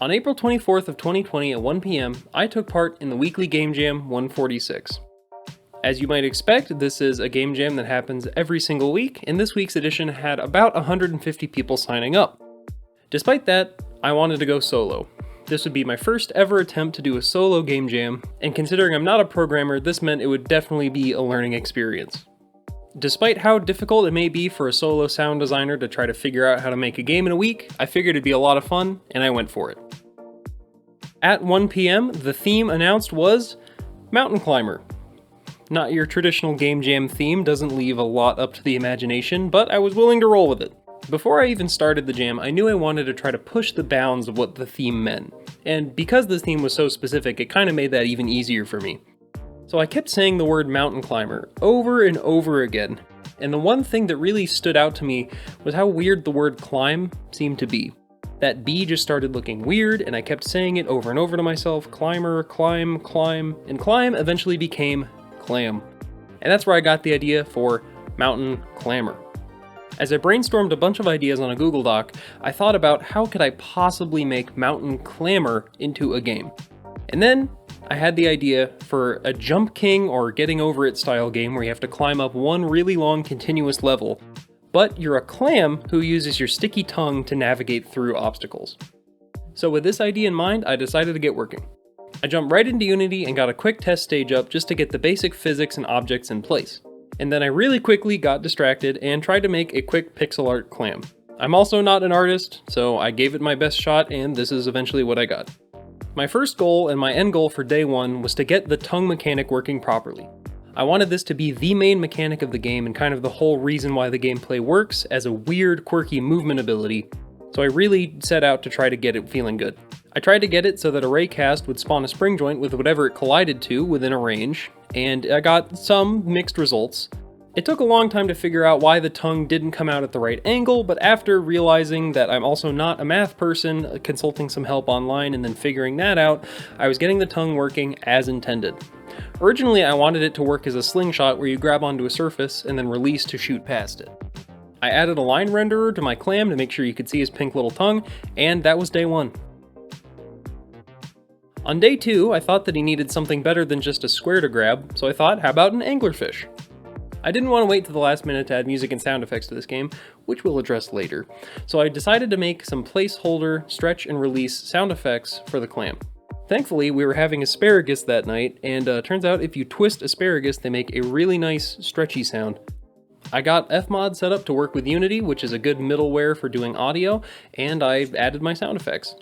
On April 24th of 2020 at 1 p.m., I took part in the weekly Game Jam 146. As you might expect, this is a game jam that happens every single week, and this week's edition had about 150 people signing up. Despite that, I wanted to go solo. This would be my first ever attempt to do a solo game jam, and considering I'm not a programmer, this meant it would definitely be a learning experience. Despite how difficult it may be for a solo sound designer to try to figure out how to make a game in a week, I figured it'd be a lot of fun, and I went for it. At 1 p.m., the theme announced was Mountain Climber. Not your traditional game jam theme, doesn't leave a lot up to the imagination, but I was willing to roll with it. Before I even started the jam, I knew I wanted to try to push the bounds of what the theme meant, and because the theme was so specific, it kind of made that even easier for me. So I kept saying the word mountain climber over and over again, and the one thing that really stood out to me was how weird the word climb seemed to be. That B just started looking weird, and I kept saying it over and over to myself, climber, climb, climb, and climb eventually became clam. And that's where I got the idea for Mountain Clammer. As I brainstormed a bunch of ideas on a Google Doc, I thought about how could I possibly make Mountain Clammer into a game. And then I had the idea for a Jump King or Getting Over It style game where you have to climb up one really long continuous level, but you're a clam who uses your sticky tongue to navigate through obstacles. So with this idea in mind, I decided to get working. I jumped right into Unity and got a quick test stage up just to get the basic physics and objects in place. And then I really quickly got distracted and tried to make a quick pixel art clam. I'm also not an artist, so I gave it my best shot and this is eventually what I got. My first goal and my end goal for day one was to get the tongue mechanic working properly. I wanted this to be the main mechanic of the game and kind of the whole reason why the gameplay works as a weird, quirky movement ability, so I really set out to try to get it feeling good. I tried to get it so that a raycast would spawn a spring joint with whatever it collided to within a range, and I got some mixed results. It took a long time to figure out why the tongue didn't come out at the right angle, but after realizing that I'm also not a math person, consulting some help online and then figuring that out, I was getting the tongue working as intended. Originally, I wanted it to work as a slingshot where you grab onto a surface and then release to shoot past it. I added a line renderer to my clam to make sure you could see his pink little tongue, and that was day one. On day two, I thought that he needed something better than just a square to grab, so I thought, how about an anglerfish? I didn't want to wait to the last minute to add music and sound effects to this game, which we'll address later, so I decided to make some placeholder, stretch, and release sound effects for the clam. Thankfully, we were having asparagus that night, and turns out if you twist asparagus, they make a really nice, stretchy sound. I got Fmod set up to work with Unity, which is a good middleware for doing audio, and I added my sound effects.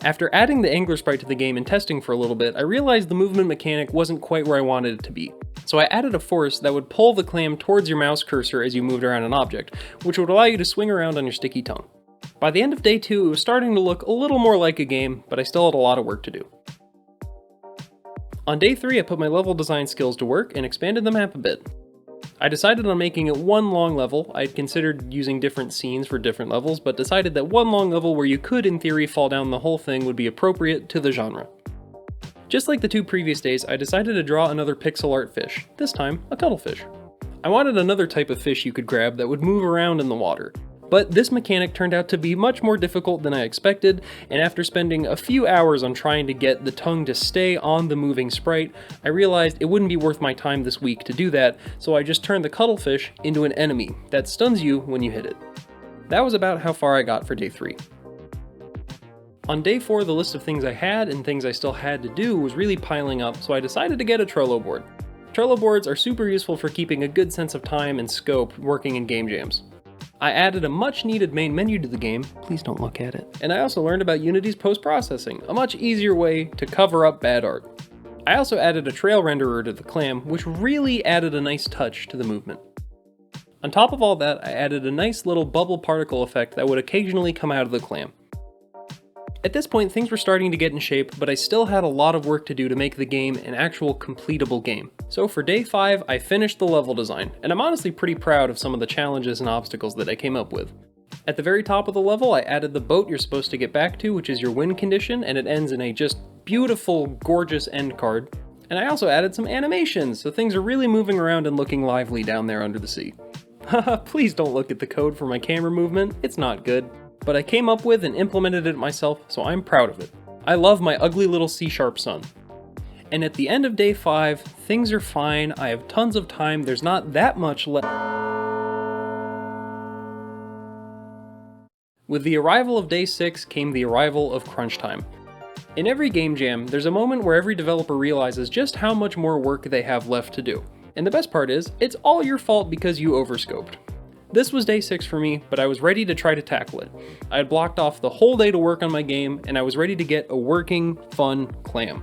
After adding the angler sprite to the game and testing for a little bit, I realized the movement mechanic wasn't quite where I wanted it to be. So I added a force that would pull the clam towards your mouse cursor as you moved around an object, which would allow you to swing around on your sticky tongue. By the end of day two, it was starting to look a little more like a game, but I still had a lot of work to do. On day three, I put my level design skills to work and expanded the map a bit. I decided on making it one long level. I had considered using different scenes for different levels, but decided that one long level where you could, in theory, fall down the whole thing would be appropriate to the genre. Just like the two previous days, I decided to draw another pixel art fish, this time a cuttlefish. I wanted another type of fish you could grab that would move around in the water. But this mechanic turned out to be much more difficult than I expected, and after spending a few hours on trying to get the tongue to stay on the moving sprite, I realized it wouldn't be worth my time this week to do that, so I just turned the cuttlefish into an enemy that stuns you when you hit it. That was about how far I got for day 3. On day 4, the list of things I had and things I still had to do was really piling up, so I decided to get a Trello board. Trello boards are super useful for keeping a good sense of time and scope working in game jams. I added a much needed main menu to the game, please don't look at it, and I also learned about Unity's post-processing, a much easier way to cover up bad art. I also added a trail renderer to the clam, which really added a nice touch to the movement. On top of all that, I added a nice little bubble particle effect that would occasionally come out of the clam. At this point, things were starting to get in shape, but I still had a lot of work to do to make the game an actual completable game. So for day 5, I finished the level design, and I'm honestly pretty proud of some of the challenges and obstacles that I came up with. At the very top of the level, I added the boat you're supposed to get back to, which is your win condition, and it ends in a just beautiful, gorgeous end card. And I also added some animations, so things are really moving around and looking lively down there under the sea. Haha, please don't look at the code for my camera movement, it's not good. But I came up with and implemented it myself, so I'm proud of it. I love my ugly little C# son. And at the end of day 5, things are fine, I have tons of time, there's not that much left. With the arrival of day 6 came the arrival of crunch time. In every game jam, there's a moment where every developer realizes just how much more work they have left to do. And the best part is, it's all your fault because you overscoped. This was day 6 for me, but I was ready to try to tackle it. I had blocked off the whole day to work on my game, and I was ready to get a working, fun clam.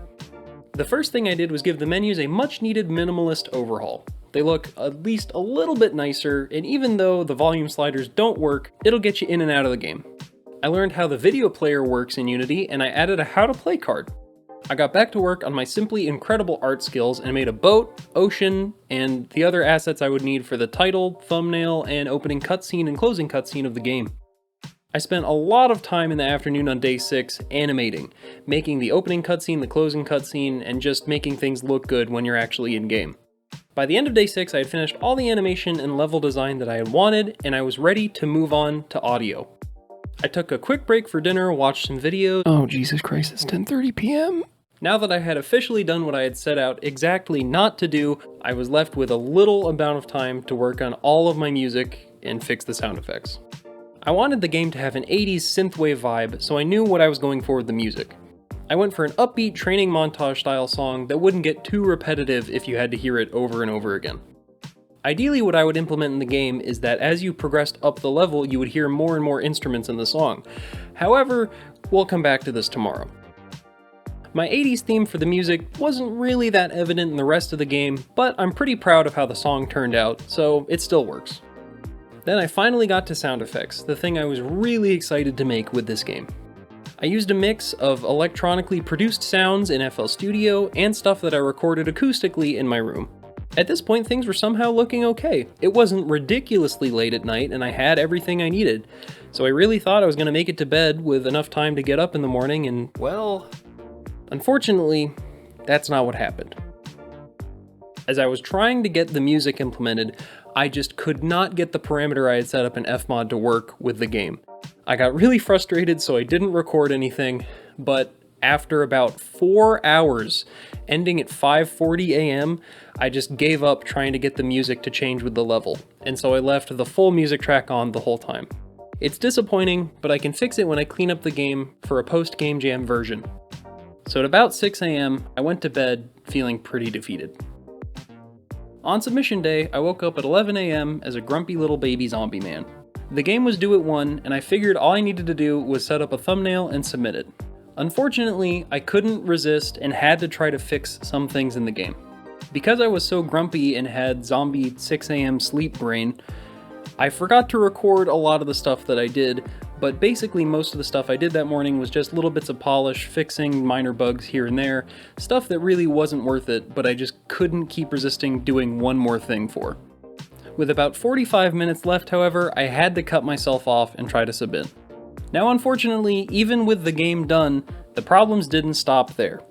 The first thing I did was give the menus a much needed minimalist overhaul. They look at least a little bit nicer, and even though the volume sliders don't work, it'll get you in and out of the game. I learned how the video player works in Unity, and I added a how to play card. I got back to work on my simply incredible art skills and made a boat, ocean, and the other assets I would need for the title, thumbnail, and opening cutscene and closing cutscene of the game. I spent a lot of time in the afternoon on day 6 animating, making the opening cutscene, the closing cutscene, and just making things look good when you're actually in game. By the end of day 6, I had finished all the animation and level design that I had wanted, and I was ready to move on to audio. I took a quick break for dinner, watched some videos. Oh Jesus Christ, it's 10:30 p.m. Now that I had officially done what I had set out exactly not to do, I was left with a little amount of time to work on all of my music and fix the sound effects. I wanted the game to have an 80s synthwave vibe, so I knew what I was going for with the music. I went for an upbeat training montage style song that wouldn't get too repetitive if you had to hear it over and over again. Ideally, what I would implement in the game is that as you progressed up the level, you would hear more and more instruments in the song. However, we'll come back to this tomorrow. My 80s theme for the music wasn't really that evident in the rest of the game, but I'm pretty proud of how the song turned out, so it still works. Then I finally got to sound effects, the thing I was really excited to make with this game. I used a mix of electronically produced sounds in FL Studio and stuff that I recorded acoustically in my room. At this point, things were somehow looking okay. It wasn't ridiculously late at night, and I had everything I needed. So I really thought I was going to make it to bed with enough time to get up in the morning, and, well, unfortunately, that's not what happened. As I was trying to get the music implemented, I just could not get the parameter I had set up in Fmod to work with the game. I got really frustrated, so I didn't record anything, but after about 4 hours, ending at 5:40 a.m., I just gave up trying to get the music to change with the level, and so I left the full music track on the whole time. It's disappointing, but I can fix it when I clean up the game for a post-game jam version. So at about 6 a.m., I went to bed feeling pretty defeated. On submission day, I woke up at 11 a.m. as a grumpy little baby zombie man. The game was due at 1, and I figured all I needed to do was set up a thumbnail and submit it. Unfortunately, I couldn't resist and had to try to fix some things in the game. Because I was so grumpy and had zombie 6 a.m. sleep brain, I forgot to record a lot of the stuff that I did, but basically most of the stuff I did that morning was just little bits of polish, fixing minor bugs here and there, stuff that really wasn't worth it, but I just couldn't keep resisting doing one more thing for. With about 45 minutes left, however, I had to cut myself off and try to submit. Now unfortunately, even with the game done, the problems didn't stop there.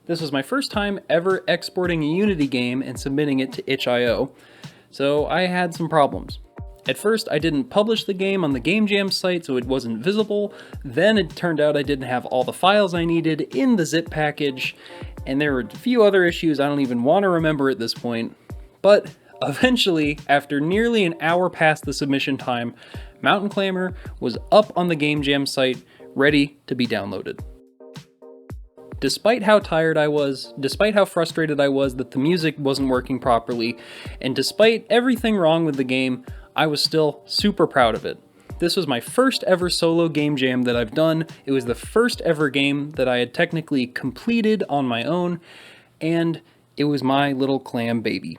This was my first time ever exporting a Unity game and submitting it to itch.io, so I had some problems. At first, I didn't publish the game on the Game Jam site, so it wasn't visible. Then it turned out I didn't have all the files I needed in the zip package, and there were a few other issues I don't even want to remember at this point. But eventually, after nearly an hour past the submission time, Mountain Clammer was up on the Game Jam site, ready to be downloaded. Despite how tired I was, despite how frustrated I was that the music wasn't working properly, and despite everything wrong with the game, I was still super proud of it. This was my first ever solo game jam that I've done. It was the first ever game that I had technically completed on my own, and it was my little clam baby.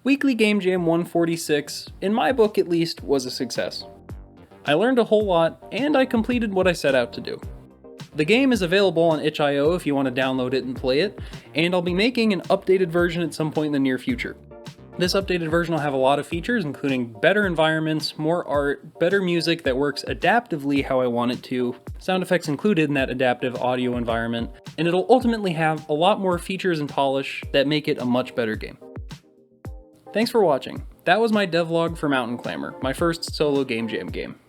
Weekly Game Jam 146, in my book at least, was a success. I learned a whole lot, and I completed what I set out to do. The game is available on itch.io if you want to download it and play it, and I'll be making an updated version at some point in the near future. This updated version will have a lot of features, including better environments, more art, better music that works adaptively how I want it to, sound effects included in that adaptive audio environment, and it'll ultimately have a lot more features and polish that make it a much better game. Thanks for watching. That was my devlog for Mountain Clammer, my first solo Game Jam game.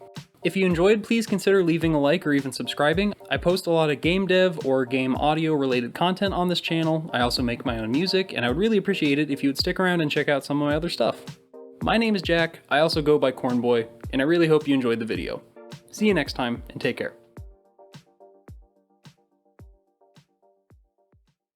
If you enjoyed, please consider leaving a like or even subscribing. I post a lot of game dev or game audio related content on this channel. I also make my own music, and I would really appreciate it if you would stick around and check out some of my other stuff. My name is Jack, I also go by Cornboy, and I really hope you enjoyed the video. See you next time, and take care.